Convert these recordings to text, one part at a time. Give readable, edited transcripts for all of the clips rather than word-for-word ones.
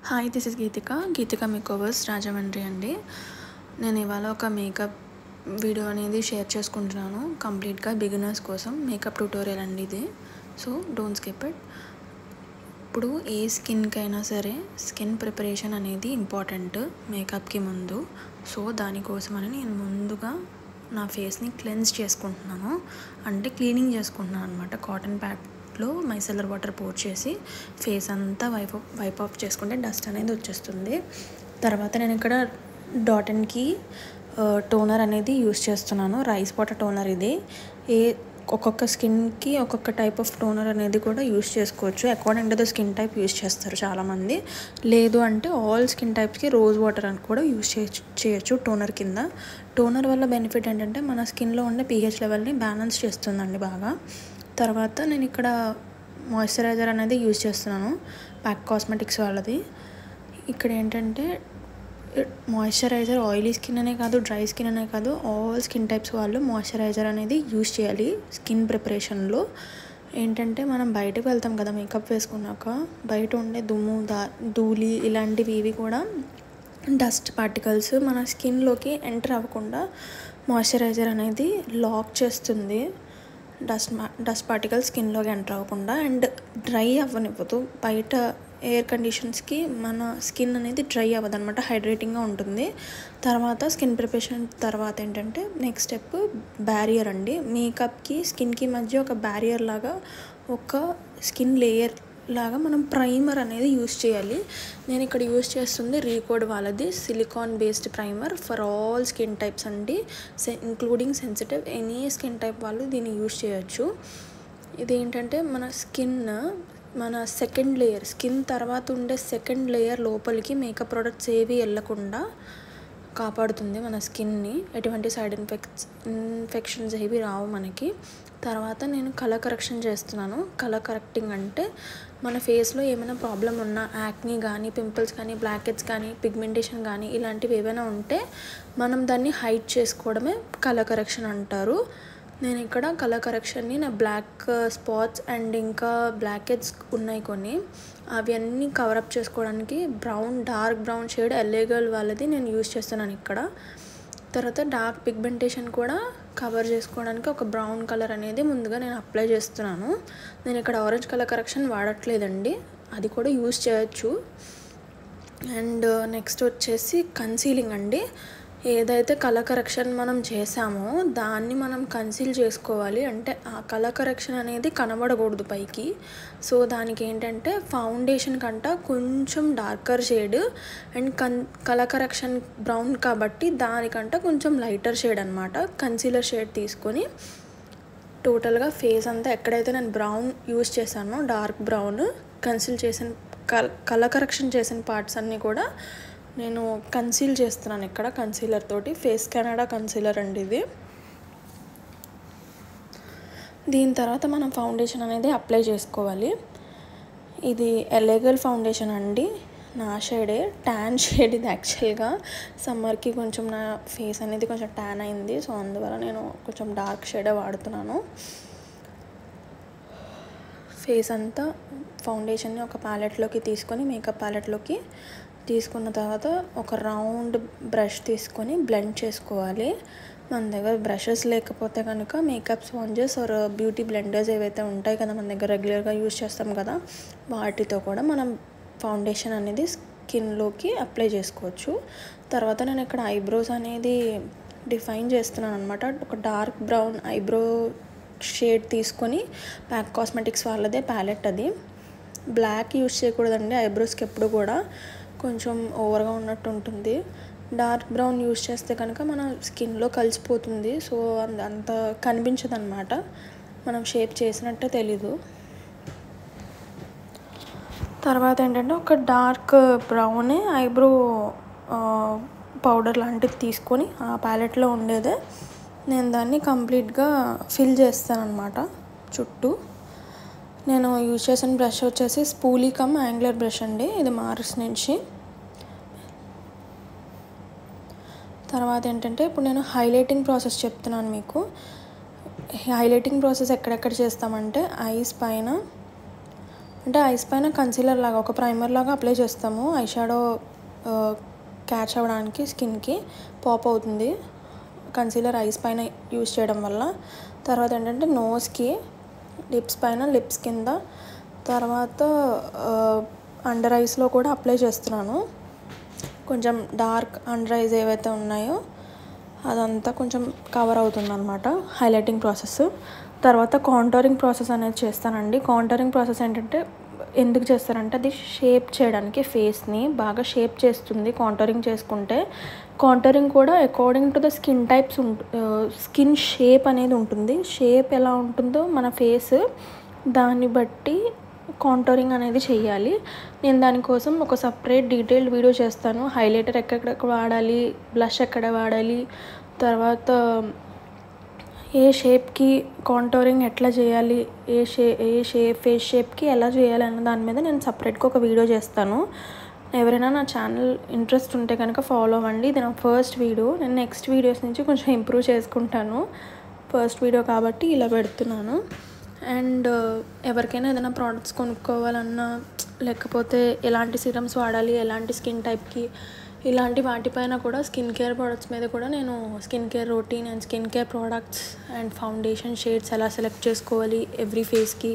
Hi, this is Geethika makeovers Rajahmundry అండి. నేను ఇవాళ ఒక మేకప్ వీడియో అనేది షేర్ చేసుకుంటున్నాను. కంప్లీట్గా బిగినర్స్ కోసం మేకప్ ట్యూటోరియల్ అండి ఇది. So don't skip it. ఇప్పుడు ఏ స్కిన్కి అయినా సరే స్కిన్ ప్రిపరేషన్ అనేది ఇంపార్టెంట్ మేకప్కి ముందు. సో దానికోసమని నేను ముందుగా నా ఫేస్ని క్లెన్స్ చేసుకుంటున్నాను, అంటే క్లీనింగ్ చేసుకుంటున్నాను అనమాట. కాటన్ ప్యాడ్లో మైసెలర్ వాటర్ పోర్ చేసి ఫేస్ అంతా వైప్ ఆఫ్ చేసుకుంటే డస్ట్ అనేది వచ్చేస్తుంది. తర్వాత నేను ఇక్కడ డాటన్కి టోనర్ అనేది యూస్ చేస్తున్నాను. రైస్ వాటర్ టోనర్ ఇది. ఒక్కొక్క స్కిన్కి ఒక్కొక్క టైప్ ఆఫ్ టోనర్ అనేది కూడా యూస్ చేసుకోవచ్చు. According to the skin type use చేస్తారు చాలామంది. లేదు అంటే ఆల్ స్కిన్ టైప్స్కి రోజ్ వాటర్ అని కూడా యూస్ చేయొచ్చు టోనర్ కింద. టోనర్ వల్ల బెనిఫిట్ ఏంటంటే మన స్కిన్లో ఉండే pH లెవెల్ని బ్యాలెన్స్ చేస్తుందండి బాగా. తర్వాత నేను ఇక్కడ మాయిశ్చరైజర్ అనేది యూస్ చేస్తున్నాను, ప్యాక్ కాస్మెటిక్స్ వాళ్ళది. ఇక్కడ ఏంటంటే మాయిశ్చరైజర్ ఆయిలీ స్కిన్ అనే కాదు, డ్రై స్కిన్ అనే కాదు, ఆల్ స్కిన్ టైప్స్ వాళ్ళు మాయిశ్చరైజర్ అనేది యూస్ చేయాలి స్కిన్ ప్రిపరేషన్లో. ఏంటంటే మనం బయటకు వెళ్తాం కదా మేకప్ వేసుకున్నాక, బయట ఉండే దుమ్ము ధూళి ఇలాంటివి కూడా డస్ట్ పార్టికల్స్ మన స్కిన్లోకి ఎంటర్ అవ్వకుండా మాయిశ్చరైజర్ అనేది లాక్ చేస్తుంది. డస్ట్ పార్టికల్స్ స్కిన్లోకి ఎంటర్ అవ్వకుండా అండ్ డ్రై అవ్వనివ్వదు. బయట ఎయిర్ కండిషన్స్కి మన స్కిన్ అనేది డ్రై అవ్వదు అనమాట, హైడ్రేటింగ్గా ఉంటుంది. తర్వాత స్కిన్ ప్రిపరేషన్ తర్వాత ఏంటంటే నెక్స్ట్ స్టెప్ బ్యారియర్ అండి. మేకప్కి స్కిన్కి మధ్య ఒక బ్యారియర్ లాగా, ఒక స్కిన్ లేయర్ లాగా మనం ప్రైమర్ అనేది యూస్ చేయాలి. నేను ఇక్కడ యూస్ చేస్తుంది రీకోడ్ వాళ్ళది silicon based primer for all skin types అండి, including sensitive. Any skin type వాళ్ళు దీన్ని యూస్ చేయొచ్చు. ఇదేంటంటే మన సెకండ్ లేయర్, స్కిన్ తర్వాత ఉండే సెకండ్ లేయర్ లోపలికి మేకప్ ప్రోడక్ట్స్ ఏవి వెళ్ళకుండా కాపాడుతుంది మన స్కిన్ని. ఎటువంటి సైడ్ ఇన్ఫెక్షన్స్ ఏవి రావు మనకి. తర్వాత నేను కలర్ కరెక్షన్ చేస్తున్నాను. కలర్ కరెక్టింగ్ అంటే మన ఫేస్లో ఏమైనా ప్రాబ్లం ఉన్నా, యాక్నీ కానీ, పింపుల్స్ కానీ, బ్లాక్ హెడ్స్ కానీ, పిగ్మెంటేషన్ కానీ ఇలాంటివి ఏవైనా ఉంటే మనం దాన్ని హైడ్ చేసుకోవడమే కలర్ కరెక్షన్ అంటారు. నేను ఇక్కడ కలర్ కరెక్షన్ని నా బ్లాక్ స్పాట్స్ అండ్ ఇంకా బ్లాక్ హెడ్స్ ఉన్నాయి కొన్ని, అవన్నీ కవరప్ చేసుకోవడానికి dark brown shade LA Girl వాళ్ళది నేను యూస్ చేస్తున్నాను ఇక్కడ. తర్వాత డార్క్ పిగ్మెంటేషన్ కూడా కవర్ చేసుకోవడానికి ఒక బ్రౌన్ కలర్ అనేది ముందుగా నేను అప్లై చేస్తున్నాను. నేను ఇక్కడ ఆరెంజ్ కలర్ కరెక్షన్ వాడట్లేదండి, అది కూడా యూస్ చేయొచ్చు. అండ్ నెక్స్ట్ వచ్చేసి కన్సీలింగ్ అండి. ఏదైతే కలర్ కరెక్షన్ మనం చేసామో దాన్ని మనం కన్సీల్ చేసుకోవాలి. అంటే ఆ కలర్ కరెక్షన్ అనేది కనబడకూడదు పైకి. సో దానికి ఏంటంటే ఫౌండేషన్ కంట కొంచెం darker shade and colour correction brown కాబట్టి దానికంట కొంచెం లైటర్ షేడ్ అనమాట, కన్సీలర్ షేడ్ తీసుకొని టోటల్గా ఫేస్ అంతా ఎక్కడైతే నేను బ్రౌన్ యూస్ చేశానో డార్క్ బ్రౌన్ కన్సీల్ చేసిన కలర్ కరెక్షన్ చేసిన పార్ట్స్ అన్నీ కూడా నేను కన్సీల్ చేస్తున్నాను ఇక్కడ కన్సీలర్ తోటి. ఫేస్ కెనడా కన్సీలర్ అండి ఇది. దీని తర్వాత మనం ఫౌండేషన్ అనేది అప్లై చేసుకోవాలి. ఇది LA Girl ఫౌండేషన్ అండి, నా షేడే, ట్యాన్ షేడ్ ఇది. యాక్చువల్గా సమ్మర్కి కొంచెం నా ఫేస్ అనేది కొంచెం ట్యాన్ అయింది, సో అందువల్ల నేను కొంచెం డార్క్ షేడే వాడుతున్నాను. ఫేస్ అంతా ఫౌండేషన్ని ఒక ప్యాలెట్లోకి తీసుకొని, మేకప్ ప్యాలెట్లోకి తీసుకున్న తర్వాత ఒక రౌండ్ బ్రష్ తీసుకొని బ్లెండ్ చేసుకోవాలి. మన దగ్గర బ్రషెస్ లేకపోతే కనుక makeup sponges or beauty blenders ఏవైతే ఉంటాయి కదా మన దగ్గర రెగ్యులర్గా యూస్ చేస్తాం కదా, వాటితో కూడా మనం ఫౌండేషన్ అనేది స్కిన్లోకి అప్లై చేసుకోవచ్చు. తర్వాత నేను ఇక్కడ ఐబ్రోస్ అనేది డిఫైన్ చేస్తున్నాను అనమాట. ఒక డార్క్ బ్రౌన్ ఐబ్రో షేడ్ తీసుకొని, ప్యాక్ కాస్మెటిక్స్ వాళ్ళదే ప్యాలెట్ అది. బ్లాక్ యూస్ చేయకూడదండి ఐబ్రోస్కి, ఎప్పుడు కూడా కొంచెం ఓవర్గా ఉన్నట్టు ఉంటుంది. డార్క్ బ్రౌన్ యూస్ చేస్తే కనుక మన స్కిన్లో కలిసిపోతుంది, సో అంత కనిపించదు అనమాట, మనం షేప్ చేసినట్టే తెలీదు. తర్వాత ఏంటంటే ఒక డార్క్ బ్రౌన్ ఐబ్రో పౌడర్ లాంటిది తీసుకొని ఆ ప్యాలెట్లో ఉండేదే నేను దాన్ని కంప్లీట్గా ఫిల్ చేస్తాను అనమాట చుట్టూ. నేను యూజ్ చేసిన బ్రష్ వచ్చేసి స్పూలీ కమ్ యాంగులర్ బ్రష్ అండి, ఇది మార్స్ నుంచి. తర్వాత ఏంటంటే ఇప్పుడు నేను హైలైటింగ్ ప్రాసెస్ చెప్తున్నాను మీకు. హైలైటింగ్ ప్రాసెస్ ఎక్కడెక్కడ చేస్తామంటే ఐస్ పైన అంటే ఐస్ పైన కన్సీలర్ లాగా ఒక ప్రైమర్ లాగా అప్లై చేస్తాము. ఐ షాడో క్యాచ్ అవ్వడానికి స్కిన్కి పాప్ అవుతుంది కన్సీలర్ ఐస్ పైన యూజ్ చేయడం వల్ల. తర్వాత ఏంటంటే నోస్కి, లిప్స్ పైన, లిప్స్ కింద, తర్వాత అండర్ ఐస్లో కూడా అప్లై చేస్తున్నాను. కొంచెం డార్క్ అండర్ ఐస్ ఏవైతే ఉన్నాయో అదంతా కొంచెం కవర్ అవుతుందన్నమాట హైలైటింగ్ ప్రాసెస్. తర్వాత కాంటోరింగ్ ప్రాసెస్ అనేది చేస్తానండి. కాంటోరింగ్ ప్రాసెస్ ఏంటంటే ఎందుకు చేస్తారంటే అది షేప్ చేయడానికి, ఫేస్ని బాగా షేప్ చేస్తుంది కాంటోరింగ్ చేసుకుంటే. కాంటోరింగ్ కూడా according to the skin types skin shape అనేది ఉంటుంది. షేప్ ఎలా ఉంటుందో మన ఫేస్ దాన్ని బట్టి కాంటోరింగ్ అనేది చేయాలి. నేను దానికోసం ఒక సపరేట్ డీటెయిల్డ్ వీడియో చేస్తాను. హైలైటర్ ఎక్కడెక్కడ వాడాలి, బ్లష్ ఎక్కడ వాడాలి, తర్వాత ఏ షేప్కి కాంటోరింగ్ ఎట్లా చేయాలి, ఫేస్ షేప్కి ఎలా చేయాలి అన్న దాని మీద నేను సపరేట్గా ఒక వీడియో చేస్తాను. ఎవరైనా నా ఛానల్ ఇంట్రెస్ట్ ఉంటే కనుక ఫాలో అవ్వండి. ఇది నా ఫస్ట్ వీడియో. నేను నెక్స్ట్ వీడియోస్ నుంచి కొంచెం ఇంప్రూవ్ చేసుకుంటాను. ఫస్ట్ వీడియో కాబట్టి ఇలా పెడుతున్నాను. అండ్ ఎవరికైనా ఏదైనా ప్రోడక్ట్స్ కొనుక్కోవాలన్నా, లేకపోతే ఎలాంటి సిరమ్స్ వాడాలి, ఎలాంటి స్కిన్ టైప్కి, ఇలాంటి వాటిపైన కూడా స్కిన్ కేర్ ప్రోడక్ట్స్ మీద కూడా నేను skin care routine and skin care products and foundation shades ఎలా సెలెక్ట్ చేసుకోవాలి ఎవ్రీ ఫేస్కి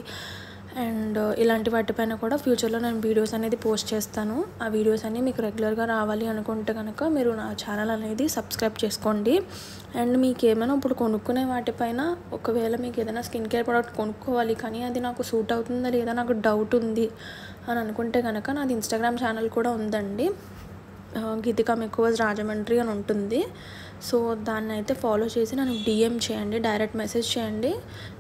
అండ్ ఇలాంటి వాటిపైన కూడా ఫ్యూచర్లో నేను వీడియోస్ అనేది పోస్ట్ చేస్తాను. ఆ వీడియోస్ అన్నీ మీకు రెగ్యులర్గా రావాలి అనుకుంటే కనుక మీరు నా ఛానల్ అనేది సబ్స్క్రైబ్ చేసుకోండి. అండ్ మీకు ఏమైనా ఇప్పుడు కొనుక్కునే వాటిపైన ఒకవేళ మీకు ఏదైనా స్కిన్ కేర్ ప్రోడక్ట్ కొనుక్కోవాలి కానీ అది నాకు సూట్ అవుతుందా లేదా నాకు డౌట్ ఉంది అని అనుకుంటే కనుక నాది ఇన్స్టాగ్రామ్ ఛానల్ కూడా ఉందండి, గీతికా మేకవర్స్ రాజమండ్రి అని ఉంటుంది. సో దాన్ని అయితే ఫాలో చేసి నన్ను DM చేయండి, డైరెక్ట్ మెసేజ్ చేయండి.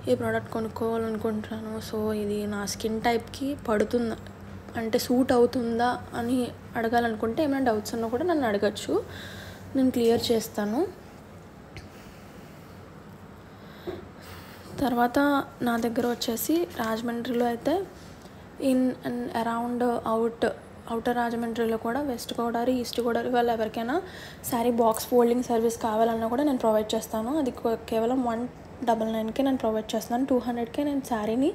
ఈ ప్రోడక్ట్ కొనుక్కోవాలనుకుంటున్నాను, సో ఇది నా స్కిన్ టైప్కి పడుతుందా అంటే సూట్ అవుతుందా అని అడగాలనుకుంటే ఏమైనా డౌట్స్ ఉన్నా కూడా నన్ను అడగచ్చు, నేను క్లియర్ చేస్తాను. తర్వాత నా దగ్గర వచ్చేసి రాజమండ్రిలో అయితే ఇన్ అండ్ అరౌండ్ అవుటర్ రాజమండ్రిలో కూడా వెస్ట్ గోదావరి, ఈస్ట్ గోదావరి వాళ్ళు ఎవరికైనా శారీ బాక్స్ ఫోల్డింగ్ సర్వీస్ కావాలన్నా కూడా నేను ప్రొవైడ్ చేస్తాను. అది కేవలం 199కే నేను ప్రొవైడ్ చేస్తున్నాను. 200కే నేను శారీని,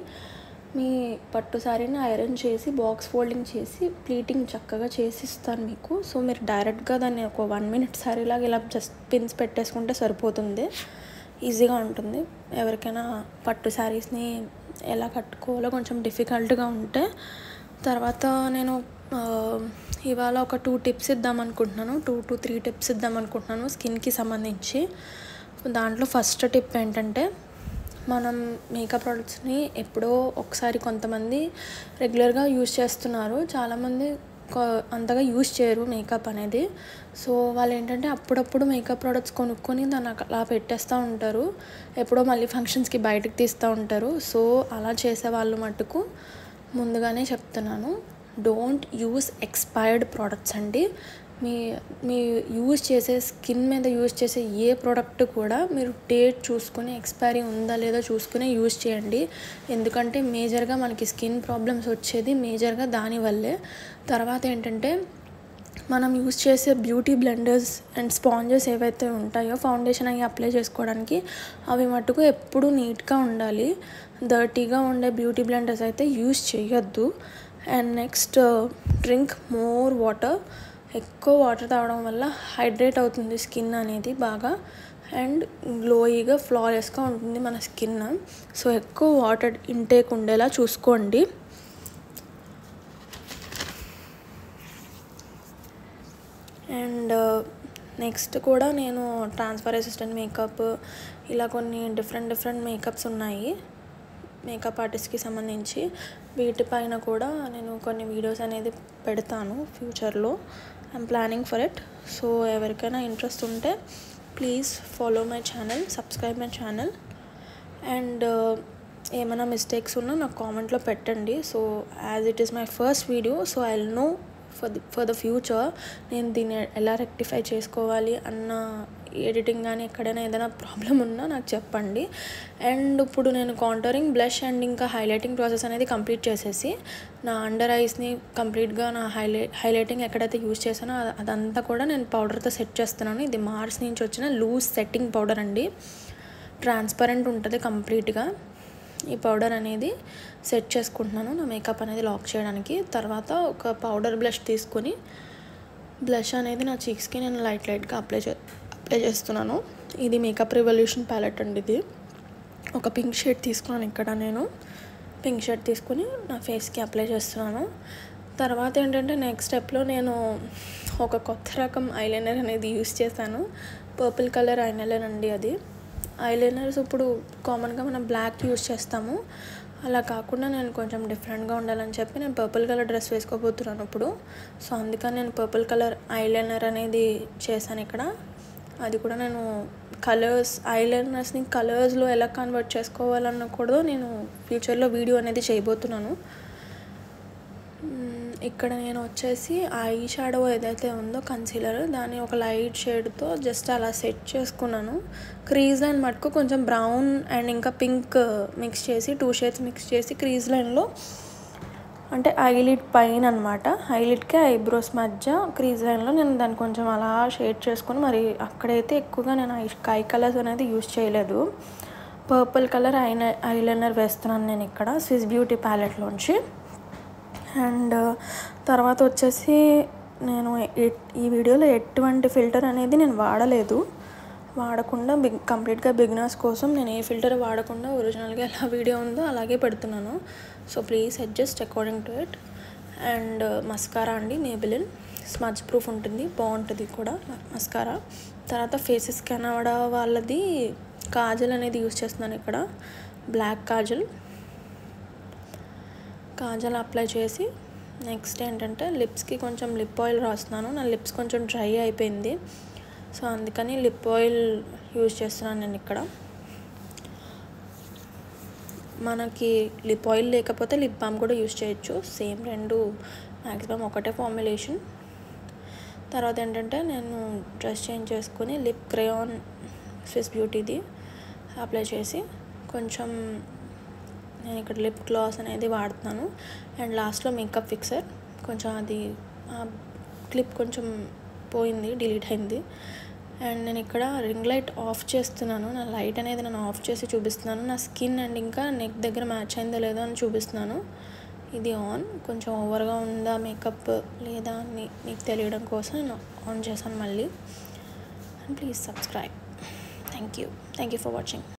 మీ పట్టు శారీని ఐరన్ చేసి బాక్స్ ఫోల్డింగ్ చేసి ప్లీటింగ్ చక్కగా చేసి ఇస్తాను మీకు. సో మీరు డైరెక్ట్గా దాన్ని ఒక 1 minute శారీలాగా ఇలా జస్ట్ పిన్స్ పెట్టేసుకుంటే సరిపోతుంది, ఈజీగా ఉంటుంది. ఎవరికైనా పట్టు శారీస్ని ఎలా కట్టుకోవాలో కొంచెం డిఫికల్ట్గా ఉంటే. తర్వాత నేను ఇవాళ ఒక 2 టిప్స్ ఇద్దామనుకుంటున్నాను, 2 to 3 టిప్స్ ఇద్దామనుకుంటున్నాను స్కిన్కి సంబంధించి. దాంట్లో ఫస్ట్ టిప్ ఏంటంటే మనం మేకప్ ప్రోడక్ట్స్ని ఎప్పుడో ఒకసారి కొంతమంది రెగ్యులర్గా యూజ్ చేస్తున్నారు, చాలామంది అంతగా యూజ్ చేయరు మేకప్ అనేది. సో వాళ్ళు ఏంటంటే అప్పుడప్పుడు మేకప్ ప్రోడక్ట్స్ కొనుక్కొని దాన్ని అలా పెట్టేస్తూ ఉంటారు, ఎప్పుడో మళ్ళీ ఫంక్షన్స్కి బయటకు తీస్తూ ఉంటారు. సో అలా చేసే వాళ్ళు మట్టుకు ముందుగానే చెప్తున్నాను, డోంట్ యూస్ ఎక్స్పైర్డ్ ప్రోడక్ట్స్ అండి. మీ యూజ్ చేసే స్కిన్ మీద యూజ్ చేసే ఏ ప్రోడక్ట్ కూడా మీరు డేట్ చూసుకుని ఎక్స్పైరీ ఉందా లేదా చూసుకుని యూజ్ చేయండి. ఎందుకంటే మేజర్గా మనకి స్కిన్ ప్రాబ్లమ్స్ వచ్చేది మేజర్గా దానివల్లే. తర్వాత ఏంటంటే మనం యూజ్ చేసే బ్యూటీ బ్లెండర్స్ అండ్ స్పాంజెస్ ఏవైతే ఉంటాయో ఫౌండేషన్ అవి అప్లై చేసుకోవడానికి, అవి మట్టుకు ఎప్పుడూ నీట్గా ఉండాలి. డర్టీగా ఉండే బ్యూటీ బ్లెండర్స్ అయితే యూజ్ చేయొద్దు. And next drink more water. ఎక్కువ వాటర్ తాగడం వల్ల హైడ్రేట్ అవుతుంది స్కిన్ అనేది బాగా, అండ్ గ్లోయిగా ఫ్లాలెస్గా ఉంటుంది మన స్కిన్. సో ఎక్కువ వాటర్ ఇంటేక్ ఉండేలా చూసుకోండి. అండ్ నెక్స్ట్ కూడా నేను ట్రాన్స్ఫర్ అసిస్టెంట్ మేకప్, ఇలా కొన్ని డిఫరెంట్ మేకప్స్ ఉన్నాయి మేకప్ ఆర్టిస్ట్కి సంబంధించి. వీటిపైన కూడా నేను కొన్ని వీడియోస్ అనేది పెడతాను ఫ్యూచర్లో. I'm planning for it. So ఎవరికైనా ఇంట్రెస్ట్ ఉంటే please follow my channel, subscribe my channel. And ఏమైనా మిస్టేక్స్ ఉన్నా నాకు కామెంట్లో పెట్టండి. So as it is my first video, so I will know for the future నేను దీన్ని ఎలా రెక్టిఫై చేసుకోవాలి అన్న ఎడిటింగ్ కానీ ఎక్కడైనా ఏదైనా ప్రాబ్లం ఉన్నా నాకు చెప్పండి. అండ్ ఇప్పుడు నేను కాంటోరింగ్, బ్లష్ అండ్ ఇంకా హైలైటింగ్ ప్రాసెస్ అనేది కంప్లీట్ చేసేసి నా అండర్ ఐస్ని కంప్లీట్గా నా హైలైటింగ్ ఎక్కడైతే యూజ్ చేశానో అదంతా కూడా నేను పౌడర్తో సెట్ చేస్తున్నాను. ఇది మార్స్ నుంచి వచ్చిన లూజ్ సెట్టింగ్ పౌడర్ అండి, ట్రాన్స్పరెంట్ ఉంటుంది కంప్లీట్గా. ఈ పౌడర్ అనేది సెట్ చేసుకుంటున్నాను నా మేకప్ అనేది లాక్ చేయడానికి. తర్వాత ఒక పౌడర్ బ్లష్ తీసుకొని బ్లష్ అనేది నా చీక్స్కి నేను లైట్గా అప్లై చేస్తున్నాను. ఇది మేకప్ రెవల్యూషన్ ప్యాలెట్ అండి. ఇది ఒక పింక్ షేడ్ తీసుకున్నాను. ఇక్కడ నేను పింక్ షేడ్ తీసుకుని నా ఫేస్కి అప్లై చేస్తున్నాను. తర్వాత ఏంటంటే నెక్స్ట్ స్టెప్లో నేను ఒక కొత్త రకం ఐలైనర్ అనేది యూస్ చేశాను. పర్పుల్ కలర్ ఐలైనర్ అండి. అది ఐలైనర్స్ ఇప్పుడు కామన్గా మనం బ్లాక్ యూస్ చేస్తాము. అలా కాకుండా నేను కొంచెం డిఫరెంట్గా ఉండాలని చెప్పి నేను పర్పుల్ కలర్ డ్రెస్ వేసుకోబోతున్నాను ఇప్పుడు. సో అందుకని నేను పర్పుల్ కలర్ ఐలైనర్ అనేది చేశాను ఇక్కడ. అది కూడా నేను ఐలైనర్స్ని కలర్స్లో ఎలా కన్వర్ట్ చేసుకోవాలన్న కూడా నేను ఫ్యూచర్లో వీడియో అనేది చేయబోతున్నాను. ఇక్కడ నేను వచ్చేసి ఐ షాడో ఏదైతే ఉందో కన్సీలర్ దాన్ని ఒక లైట్ షేడ్తో జస్ట్ అలా సెట్ చేసుకున్నాను. క్రీజ్ లైన్ మటుకు కొంచెం బ్రౌన్ అండ్ ఇంకా పింక్ మిక్స్ చేసి 2 షేడ్స్ మిక్స్ చేసి క్రీజ్ లైన్లో అంటే ఐలిడ్ పైన అనమాట, ఐలిడ్కి ఐబ్రోస్ మధ్య క్రీజ్ లైన్లో నేను దాన్ని కొంచెం అలా షేడ్ చేసుకొని, మరి అక్కడైతే ఎక్కువగా నేను ఐ కలర్స్ అనేది యూస్ చేయలేదు. పర్పుల్ కలర్ ఐలైనర్ వేస్తున్నాను నేను ఇక్కడ స్విస్ బ్యూటీ ప్యాలెట్లోంచి. అండ్ తర్వాత వచ్చేసి నేను ఈ వీడియోలో ఎటువంటి ఫిల్టర్ అనేది నేను వాడకుండా కంప్లీట్గా బిగినర్స్ కోసం నేను ఏ ఫిల్టర్ వాడకుండా ఒరిజినల్గా ఎలా వీడియో ఉందో అలాగే పెడుతున్నాను. So please adjust according to it. And mascara అండి, మేబిలిన్ స్మజ్ ప్రూఫ్ ఉంటుంది, బాగుంటుంది కూడా మస్కారా. తర్వాత ఫేసెస్ కెనడా వాళ్ళది కాజల్ అనేది యూస్ చేస్తున్నాను ఇక్కడ, బ్లాక్ కాజల్ అప్లై చేసి నెక్స్ట్ ఏంటంటే లిప్స్కి కొంచెం లిప్ ఆయిల్ రాస్తున్నాను. నా లిప్స్ కొంచెం డ్రై అయిపోయింది, సో అందుకని లిప్ ఆయిల్ యూజ్ చేస్తున్నాను నేను ఇక్కడ. మనకి లిప్ ఆయిల్ లేకపోతే లిప్ బామ్ కూడా యూజ్ చేయొచ్చు, సేమ్ రెండు మ్యాక్సిమం ఒకటే ఫార్ములేషన్. తర్వాత ఏంటంటే నేను డ్రెస్ చేంజ్ చేసుకుని లిప్ క్రేయాన్ స్విస్ బ్యూటీది అప్లై చేసి కొంచెం నేను ఇక్కడ లిప్ గ్లాస్ అనేది వాడుతున్నాను. అండ్ లాస్ట్లో మేకప్ ఫిక్సర్ కొంచెం అది క్లిప్ కొంచెం పోయింది, డిలీట్ అయింది. అండ్ నేను ఇక్కడ రింగ్ లైట్ ఆఫ్ చేస్తున్నాను. నా లైట్ అనేది నేను ఆఫ్ చేసి చూపిస్తున్నాను. నా స్కిన్ అండ్ ఇంకా నెక్ దగ్గర మ్యాచ్ అయిందో లేదో అని చూపిస్తున్నాను. ఇది ఆన్, కొంచెం ఓవర్గా ఉందా మేకప్ లేదా అని మీకు తెలియడం కోసం నేను ఆన్ చేశాను మళ్ళీ. And please subscribe. Thank you for watching.